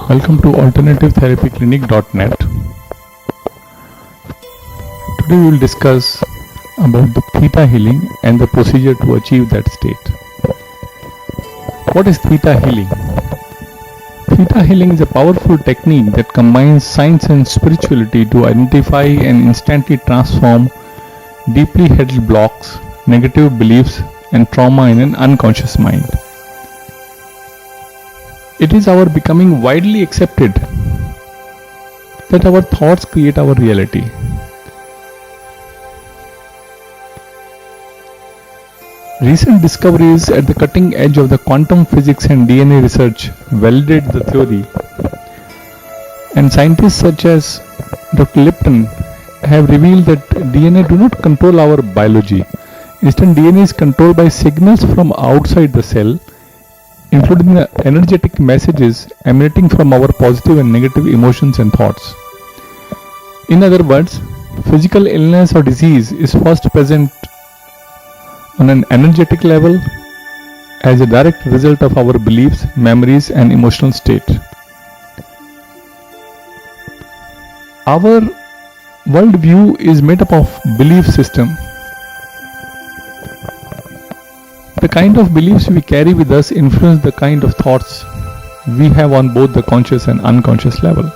Welcome to alternativetherapyclinic.net. Today we will discuss about the theta healing and the procedure to achieve that state. What is theta healing? Theta healing is a powerful technique that combines science and spirituality to identify and instantly transform deeply held blocks, negative beliefs, and trauma in an unconscious mind. It is our becoming widely accepted that our thoughts create our reality. Recent discoveries at the cutting edge of the quantum physics and DNA research validate the theory, and scientists such as Dr. Lipton have revealed that DNA do not control our biology. Instead, DNA is controlled by signals from outside the cell, including the energetic messages emanating from our positive and negative emotions and thoughts. In other words, physical illness or disease is first present on an energetic level as a direct result of our beliefs, memories, and emotional state. Our worldview is made up of belief system. The kind of beliefs we carry with us influence the kind of thoughts we have on both the conscious and unconscious level.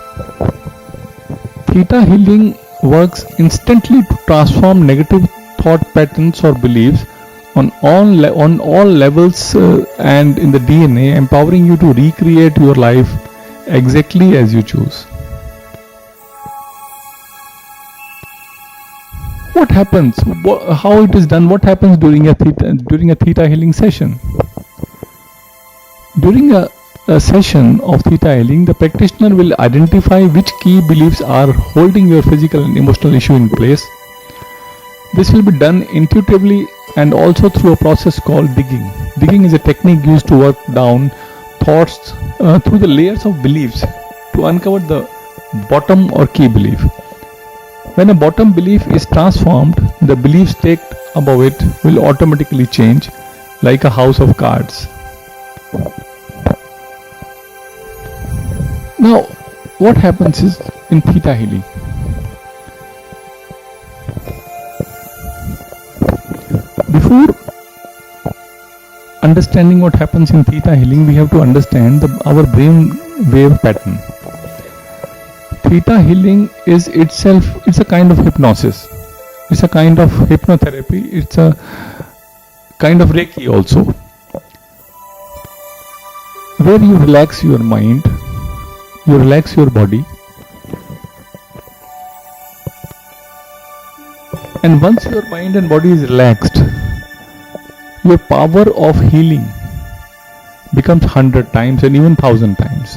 Theta healing works instantly to transform negative thought patterns or beliefs on all levels and in the DNA, empowering you to recreate your life exactly as you choose. What happens? How it is done? What happens during a theta healing session? During a session of theta healing, the practitioner will identify which key beliefs are holding your physical and emotional issue in place. This will be done intuitively and also through a process called digging. Digging is a technique used to work down thoughts through the layers of beliefs to uncover the bottom or key belief. When a bottom belief is transformed, the belief stacked above it will automatically change, like a house of cards. Now, what happens is in theta healing? Before understanding what happens in theta healing, we have to understand our brain wave pattern. Theta healing is itself, it's a kind of hypnosis. It's a kind of hypnotherapy. It's a kind of Reiki also, where you relax your mind, you relax your body, and once your mind and body is relaxed, your power of healing becomes 100 times and even 1000 times.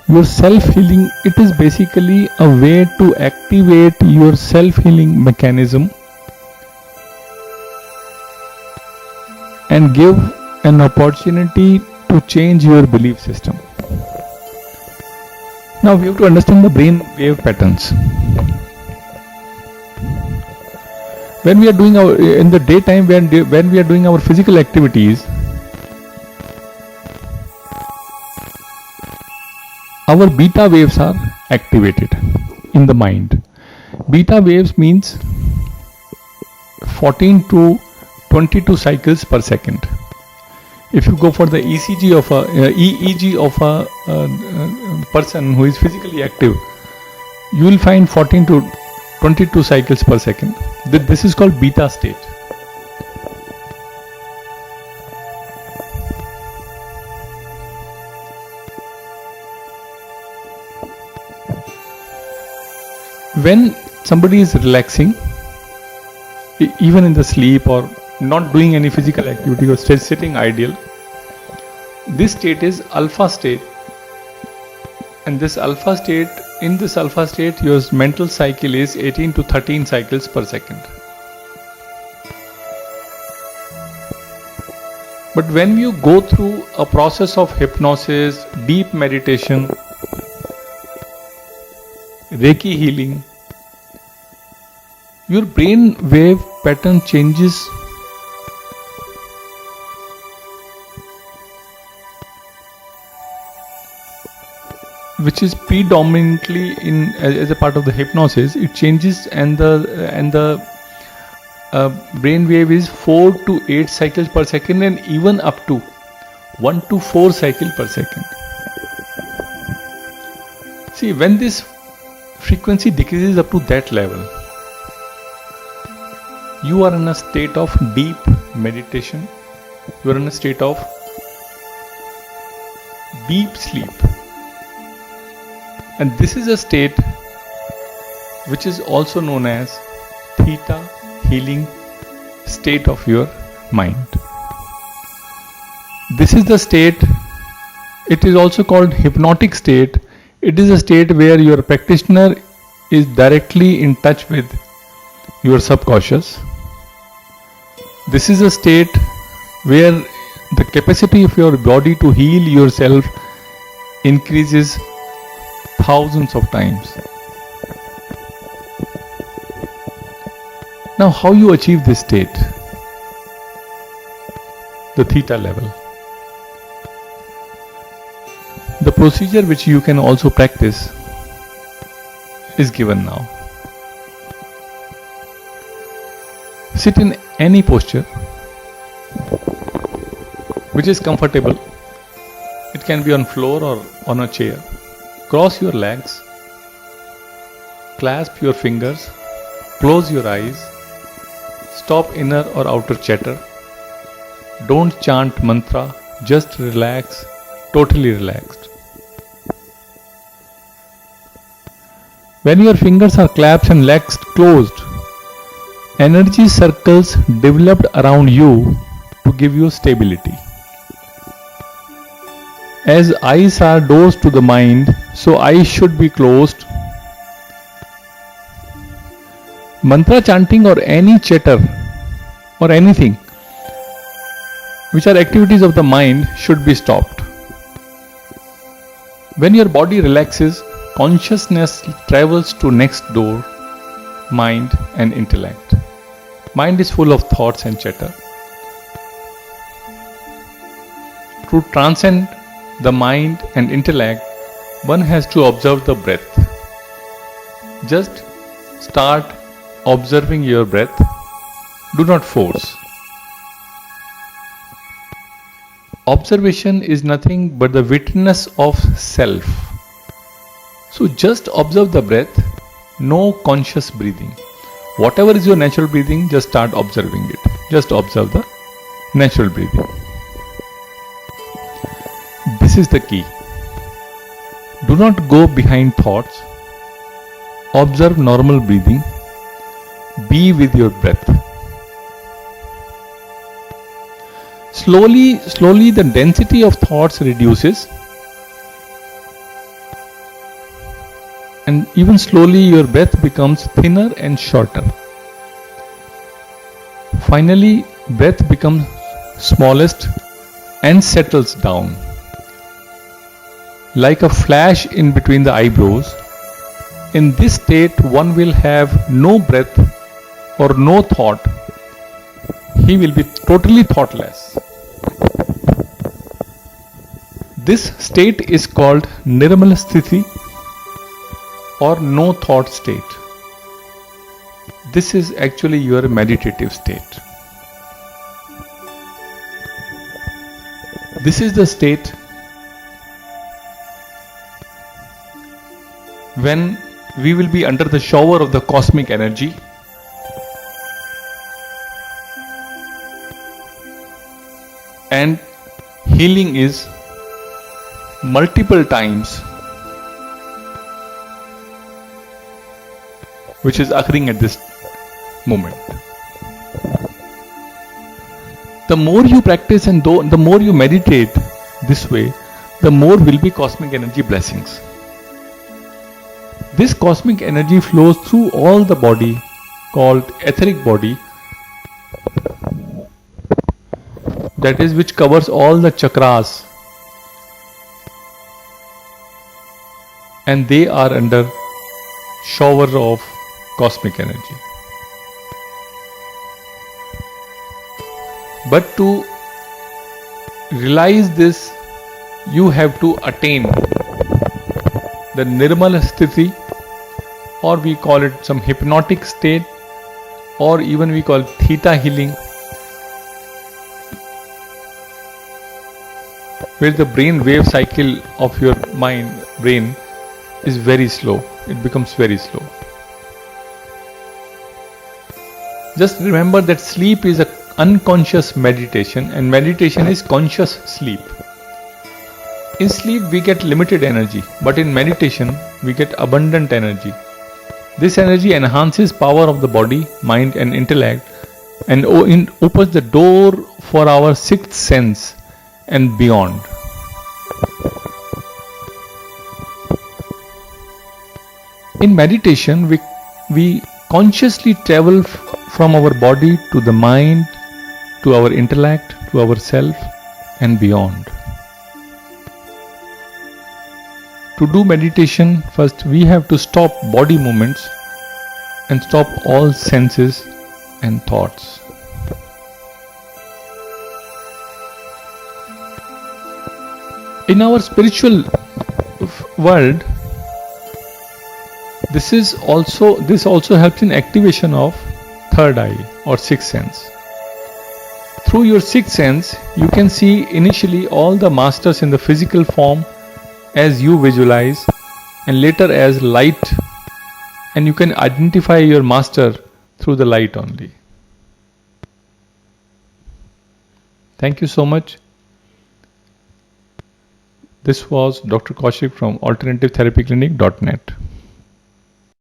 Your self-healing, it is basically a way to activate your self-healing mechanism and give an opportunity to change your belief system. Now we have to understand the brain wave patterns. When we are doing in the daytime, when we are doing our physical activities, our beta waves are activated in the mind. Beta waves means 14 to 22 cycles per second. If you go for the EEG of a person who is physically active, you will find 14 to 22 cycles per second. This is called beta state. When somebody is relaxing, even in the sleep or not doing any physical activity or sitting ideal, this state is alpha state. And in this alpha state, your mental cycle is 18 to 13 cycles per second. But when you go through a process of hypnosis, deep meditation, Reiki healing, your brain wave pattern changes which is predominantly in as a part of the hypnosis, it changes, and the brain wave is 4 to 8 cycles per second, and even up to 1 to 4 cycles per second. See, when this frequency decreases up to that level, you are in a state of deep meditation. You are in a state of deep sleep. And this is a state which is also known as theta healing state of your mind. This is the state, it is also called hypnotic state. It is a state where your practitioner is directly in touch with your subconscious. This is a state where the capacity of your body to heal yourself increases thousands of times. Now, how you achieve this state? The theta level. The procedure which you can also practice is given now. Sit in any posture which is comfortable. It can be on floor or on a chair. Cross your legs, clasp your fingers, close your eyes, stop inner or outer chatter. Don't chant mantra, just relax, totally relaxed. When your fingers are clasped and legs closed, energy circles developed around you to give you stability. As eyes are doors to the mind, so eyes should be closed. Mantra chanting or any chatter or anything which are activities of the mind should be stopped. When your body relaxes, consciousness travels to next door, mind and intellect. Mind is full of thoughts and chatter. To transcend the mind and intellect, one has to observe the breath. Just start observing your breath. Do not force. Observation is nothing but the witness of self. So just observe the breath, no conscious breathing. Whatever is your natural breathing, just start observing it. Just observe the natural breathing. This is the key. Do not go behind thoughts. Observe normal breathing. Be with your breath. Slowly the density of thoughts reduces, and even slowly your breath becomes thinner and shorter. Finally, breath becomes smallest and settles down. Like a flash in between the eyebrows, in this state one will have no breath or no thought. He will be totally thoughtless. This state is called Nirmal Sthiti or no thought state. This is actually your meditative state. This is the state when we will be under the shower of the cosmic energy. And healing is multiple times, which is occurring at this moment. The more you practice and the more you meditate this way, the more will be cosmic energy blessings. This cosmic energy flows through all the body called etheric body, that is, which covers all the chakras, and they are under shower of cosmic energy. But to realize this, you have to attain the Nirmala Sthiti, or we call it some hypnotic state, or even we call theta healing, where the brain wave cycle of your brain is very slow. It becomes very slow. Just remember that sleep is an unconscious meditation, and meditation is conscious sleep. In sleep we get limited energy, but in meditation we get abundant energy. This energy enhances power of the body, mind and intellect, and opens the door for our sixth sense and beyond. In meditation, we consciously travel from our body to the mind, to our intellect, to our self and beyond. To do meditation, first we have to stop body movements and stop all senses and thoughts. In our spiritual world, this also helps in activation of third eye or sixth sense. Through your sixth sense, you can see initially all the masters in the physical form as you visualize, and later as light, and you can identify your master through the light only. Thank you so much. This was Dr. Kaushik from AlternativeTherapyClinic.net.